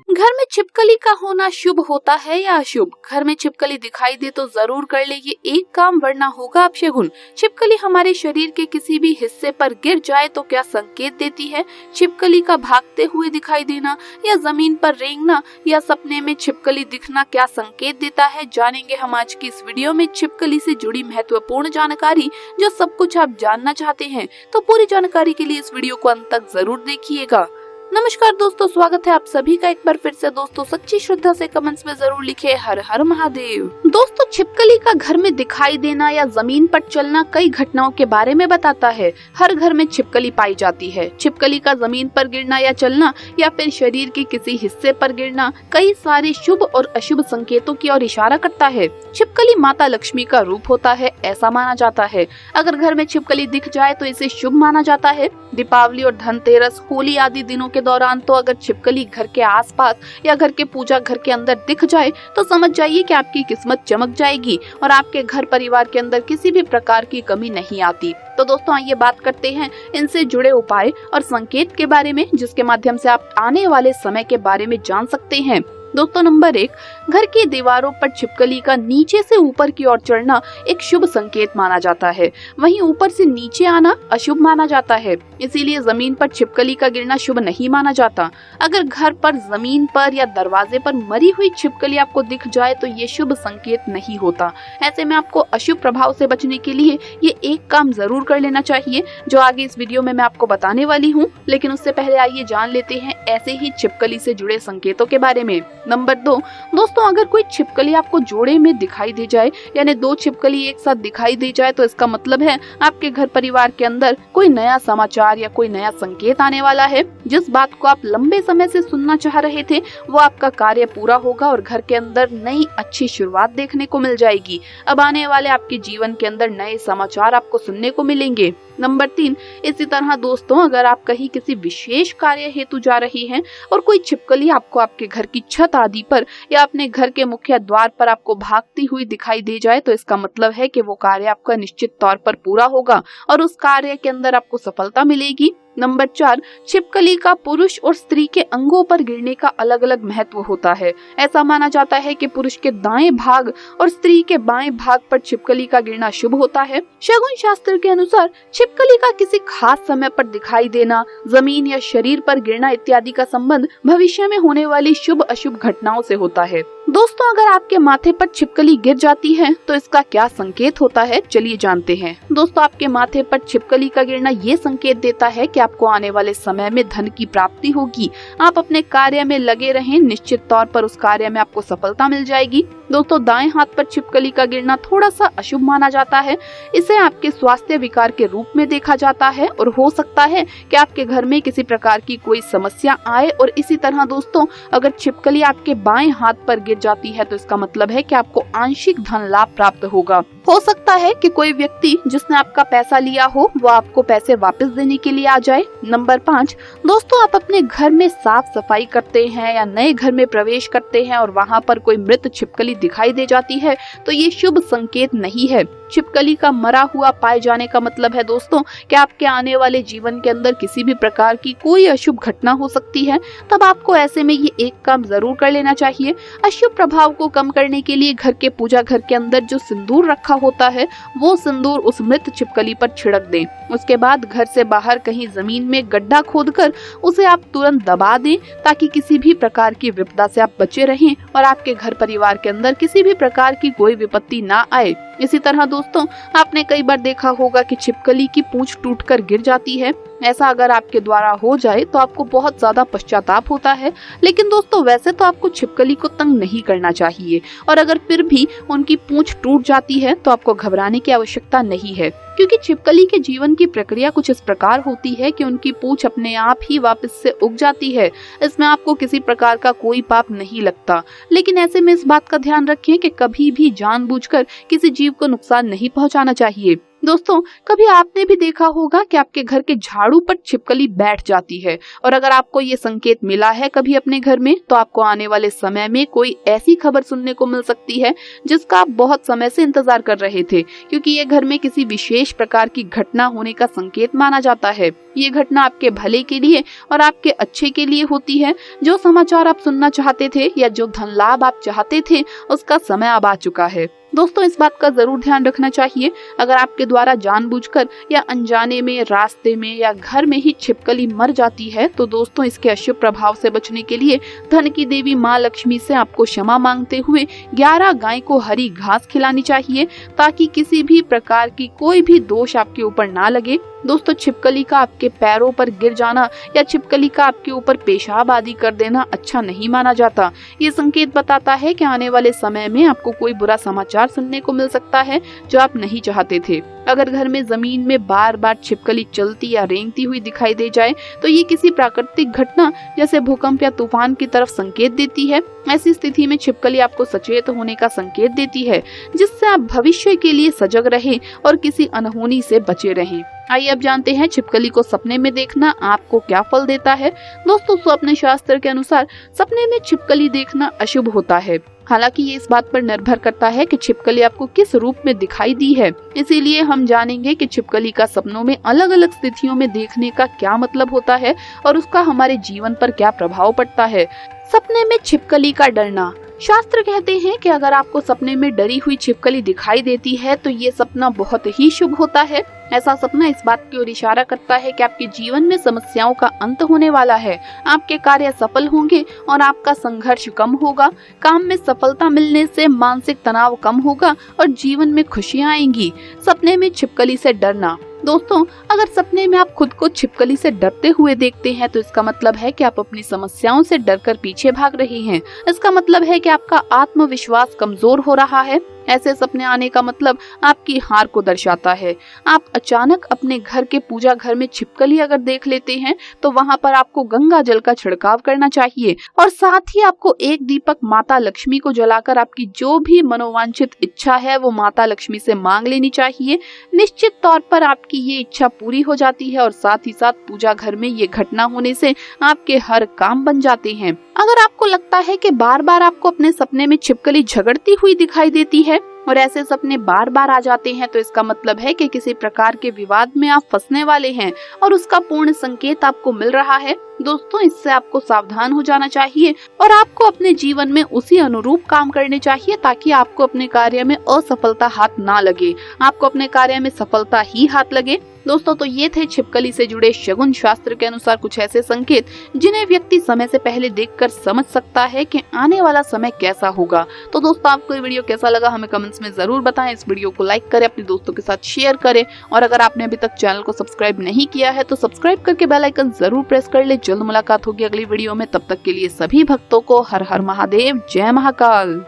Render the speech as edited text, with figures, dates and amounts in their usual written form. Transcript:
घर में छिपकली का होना शुभ होता है या अशुभ? घर में छिपकली दिखाई दे तो जरूर कर ले ये एक काम, वरना होगा अपशगुन। छिपकली हमारे शरीर के किसी भी हिस्से पर गिर जाए तो क्या संकेत देती है? छिपकली का भागते हुए दिखाई देना या जमीन पर रेंगना या सपने में छिपकली दिखना क्या संकेत देता है? जानेंगे हम आज की इस वीडियो में छिपकली से जुड़ी महत्वपूर्ण जानकारी। जो सब कुछ आप जानना चाहते हैं तो पूरी जानकारी के लिए इस वीडियो को अंत तक जरूर देखिएगा। नमस्कार दोस्तों, स्वागत है आप सभी का एक बार फिर से। दोस्तों सच्ची श्रद्धा से कमेंट्स में जरूर लिखे हर हर महादेव। दोस्तों छिपकली का घर में दिखाई देना या जमीन पर चलना कई घटनाओं के बारे में बताता है। हर घर में छिपकली पाई जाती है। छिपकली का जमीन पर गिरना या चलना या फिर शरीर के किसी हिस्से पर गिरना कई सारे शुभ और अशुभ संकेतों की ओर इशारा करता है। छिपकली माता लक्ष्मी का रूप होता है, ऐसा माना जाता है। अगर घर में छिपकली दिख जाए तो इसे शुभ माना जाता है। दीपावली और धनतेरस, होली आदि दिनों के दौरान तो अगर छिपकली घर के आसपास या घर के पूजा घर के अंदर दिख जाए तो समझ जाइए कि आपकी किस्मत चमक जाएगी और आपके घर परिवार के अंदर किसी भी प्रकार की कमी नहीं आती। तो दोस्तों आइए बात करते हैं इनसे जुड़े उपाय और संकेत के बारे में, जिसके माध्यम से आप आने वाले समय के बारे में जान सकते हैं। दोस्तों नंबर 1, घर की दीवारों पर छिपकली का नीचे से ऊपर की ओर चढ़ना एक शुभ संकेत माना जाता है। वहीं ऊपर से नीचे आना अशुभ माना जाता है, इसीलिए जमीन पर छिपकली का गिरना शुभ नहीं माना जाता। अगर घर पर, जमीन पर या दरवाजे पर मरी हुई छिपकली आपको दिख जाए तो ये शुभ संकेत नहीं होता। ऐसे में आपको अशुभ प्रभाव से बचने के लिए ये एक काम जरूर कर लेना चाहिए, जो आगे इस वीडियो में मैं आपको बताने वाली हूँ। लेकिन उससे पहले आइए जान लेते हैं ऐसे ही छिपकली से जुड़े संकेतों के बारे में। नंबर 2, दोस्तों अगर कोई छिपकली आपको जोड़े में दिखाई दे जाए, यानी 2 छिपकली एक साथ दिखाई दे जाए, तो इसका मतलब है आपके घर परिवार के अंदर कोई नया समाचार या कोई नया संकेत आने वाला है। जिस बात को आप लंबे समय से सुनना चाह रहे थे वो आपका कार्य पूरा होगा और घर के अंदर नई अच्छी शुरुआत देखने को मिल जाएगी। अब आने वाले आपके जीवन के अंदर नए समाचार आपको सुनने को मिलेंगे। नंबर 3, इसी तरह दोस्तों अगर आप कहीं किसी विशेष कार्य हेतु जा रही हैं और कोई छिपकली आपको आपके घर की छत आदि पर या अपने घर के मुख्य द्वार पर आपको भागती हुई दिखाई दे जाए तो इसका मतलब है कि वो कार्य आपका निश्चित तौर पर पूरा होगा और उस कार्य के अंदर आपको सफलता मिलेगी। नंबर 4, छिपकली का पुरुष और स्त्री के अंगों पर गिरने का अलग अलग महत्व होता है। ऐसा माना जाता है कि पुरुष के दाएं भाग और स्त्री के बाएं भाग पर छिपकली का गिरना शुभ होता है। शगुन शास्त्र के अनुसार छिपकली का किसी खास समय पर दिखाई देना, जमीन या शरीर पर गिरना इत्यादि का संबंध भविष्य में होने वाली शुभ अशुभ घटनाओं से होता है। दोस्तों अगर आपके माथे पर छिपकली गिर जाती है तो इसका क्या संकेत होता है, चलिए जानते हैं। दोस्तों आपके माथे पर छिपकली का गिरना ये संकेत देता है कि आपको आने वाले समय में धन की प्राप्ति होगी। आप अपने कार्य में लगे रहें, निश्चित तौर पर उस कार्य में आपको सफलता मिल जाएगी। दोस्तों दाएं हाथ पर छिपकली का गिरना थोड़ा सा अशुभ माना जाता है। इसे आपके स्वास्थ्य विकार के रूप में देखा जाता है और हो सकता है कि आपके घर में किसी प्रकार की कोई समस्या आए। और इसी तरह दोस्तों अगर छिपकली आपके बाएं हाथ पर गिर जाती है तो इसका मतलब है कि आपको आंशिक धन लाभ प्राप्त होगा। हो सकता है कि कोई व्यक्ति जिसने आपका पैसा लिया हो वो आपको पैसे वापस देने के लिए आ जाए। नंबर 5, दोस्तों आप अपने घर में साफ सफाई करते हैं या नए घर में प्रवेश करते हैं और वहां पर कोई मृत छिपकली दिखाई दे जाती है तो ये शुभ संकेत नहीं है। छिपकली का मरा हुआ पाए जाने का मतलब है दोस्तों कि आपके आने वाले जीवन के अंदर किसी भी प्रकार की कोई अशुभ घटना हो सकती है। तब आपको ऐसे में ये एक काम जरूर कर लेना चाहिए। अशुभ प्रभाव को कम करने के लिए घर के पूजा घर के अंदर जो सिंदूर रखा होता है वो सिंदूर उस मृत छिपकली पर छिड़क दें। उसके बाद घर से बाहर कहीं जमीन में गड्ढा खोदकर उसे आप तुरंत दबा दें ताकि किसी भी प्रकार की विपदा से आप बचे रहें और आपके घर परिवार के अंदर किसी भी प्रकार की कोई विपत्ति ना आए। इसी तरह दोस्तों आपने कई बार देखा होगा कि छिपकली की पूंछ टूटकर गिर जाती है। ऐसा अगर आपके द्वारा हो जाए तो आपको बहुत ज्यादा पश्चाताप होता है। लेकिन दोस्तों वैसे तो आपको छिपकली को तंग नहीं करना चाहिए और अगर फिर भी उनकी पूंछ टूट जाती है तो आपको घबराने की आवश्यकता नहीं है, क्योंकि छिपकली के जीवन की प्रक्रिया कुछ इस प्रकार होती है कि उनकी पूंछ अपने आप ही वापस से उग जाती है। इसमें आपको किसी प्रकार का कोई पाप नहीं लगता। लेकिन ऐसे में इस बात का ध्यान रखें कि कभी भी जानबूझकर किसी जीव को नुकसान नहीं पहुंचाना चाहिए। दोस्तों, कभी आपने भी देखा होगा कि आपके घर के झाड़ू पर छिपकली बैठ जाती है, और अगर आपको ये संकेत मिला है कभी अपने घर में, तो आपको आने वाले समय में कोई ऐसी खबर सुनने को मिल सकती है जिसका आप बहुत समय से इंतजार कर रहे थे, क्योंकि ये घर में किसी विशेष प्रकार की घटना होने का संकेत माना जाता है। ये घटना आपके भले के लिए और आपके अच्छे के लिए होती है। जो समाचार आप सुनना चाहते थे या जो धन लाभ आप चाहते थे, उसका समय अब आ चुका है। दोस्तों, इस बात का जरूर ध्यान रखना चाहिए, अगर आपके द्वारा जानबूझकर या अनजाने में रास्ते में या घर में ही छिपकली मर जाती है, तो दोस्तों इसके अशुभ प्रभाव से बचने के लिए धन की देवी माँ लक्ष्मी से आपको क्षमा मांगते हुए 11 गाय को हरी घास खिलानी चाहिए, ताकि किसी भी प्रकार की कोई भी दोष आपके ऊपर ना लगे। दोस्तों, छिपकली का आपके पैरों पर गिर जाना या छिपकली का आपके ऊपर पेशाब आदि कर देना अच्छा नहीं माना जाता। ये संकेत बताता है कि आने वाले समय में आपको कोई बुरा समाचार सुनने को मिल सकता है जो आप नहीं चाहते थे। अगर घर में जमीन में बार बार छिपकली चलती या रेंगती हुई दिखाई दे जाए, तो ये किसी प्राकृतिक घटना जैसे भूकंप या तूफान की तरफ संकेत देती है। ऐसी स्थिति में छिपकली आपको सचेत होने का संकेत देती है, जिससे आप भविष्य के लिए सजग रहें और किसी अनहोनी से बचे रहें। आइए अब जानते हैं छिपकली को सपने में देखना आपको क्या फल देता है। दोस्तों, स्वप्न शास्त्र के अनुसार सपने में छिपकली देखना अशुभ होता है। हालांकि ये इस बात पर निर्भर करता है कि छिपकली आपको किस रूप में दिखाई दी है। इसीलिए हम जानेंगे कि छिपकली का सपनों में अलग अलग स्थितियों में देखने का क्या मतलब होता है और उसका हमारे जीवन पर क्या प्रभाव पड़ता है। सपने में छिपकली का डरना। शास्त्र कहते हैं कि अगर आपको सपने में डरी हुई छिपकली दिखाई देती है, तो ये सपना बहुत ही शुभ होता है। ऐसा सपना इस बात की ओर इशारा करता है कि आपके जीवन में समस्याओं का अंत होने वाला है, आपके कार्य सफल होंगे और आपका संघर्ष कम होगा। काम में सफलता मिलने से मानसिक तनाव कम होगा और जीवन में खुशियां आएंगी। सपने में छिपकली से डरना। दोस्तों, अगर सपने में आप खुद को छिपकली से डरते हुए देखते हैं, तो इसका मतलब है कि आप अपनी समस्याओं से डरकर पीछे भाग रहे हैं। इसका मतलब है कि आपका आत्मविश्वास कमजोर हो रहा है। ऐसे सपने आने का मतलब आपकी हार को दर्शाता है। आप अचानक अपने घर के पूजा घर में छिपकली अगर देख लेते हैं, तो वहां पर आपको गंगा जल का छिड़काव करना चाहिए और साथ ही आपको एक दीपक माता लक्ष्मी को जलाकर आपकी जो भी मनोवांछित इच्छा है वो माता लक्ष्मी से मांग लेनी चाहिए। निश्चित तौर पर आपकी ये इच्छा पूरी हो जाती है और साथ ही साथ पूजा घर में ये घटना होने से आपके हर काम बन जाते हैं। अगर आपको लगता है कि बार बार आपको अपने सपने में छिपकली झगड़ती हुई दिखाई देती है और ऐसे सपने बार बार आ जाते हैं, तो इसका मतलब है कि किसी प्रकार के विवाद में आप फंसने वाले हैं और उसका पूर्ण संकेत आपको मिल रहा है। दोस्तों, इससे आपको सावधान हो जाना चाहिए और आपको अपने जीवन में उसी अनुरूप काम करने चाहिए, ताकि आपको अपने कार्य में असफलता हाथ ना लगे, आपको अपने कार्य में सफलता ही हाथ लगे। दोस्तों, तो ये थे छिपकली से जुड़े शगुन शास्त्र के अनुसार कुछ ऐसे संकेत जिन्हें व्यक्ति समय से पहले देखकर समझ सकता है कि आने वाला समय कैसा होगा। तो दोस्तों, आपको ये वीडियो कैसा लगा हमें कमेंट्स में जरूर बताएं। इस वीडियो को लाइक करें, अपने दोस्तों के साथ शेयर करें और अगर आपने अभी तक चैनल को सब्सक्राइब नहीं किया है तो सब्सक्राइब करके बेल आइकन जरूर प्रेस कर ले। जल्द मुलाकात होगी अगली वीडियो में, तब तक के लिए सभी भक्तों को हर हर महादेव, जय महाकाल।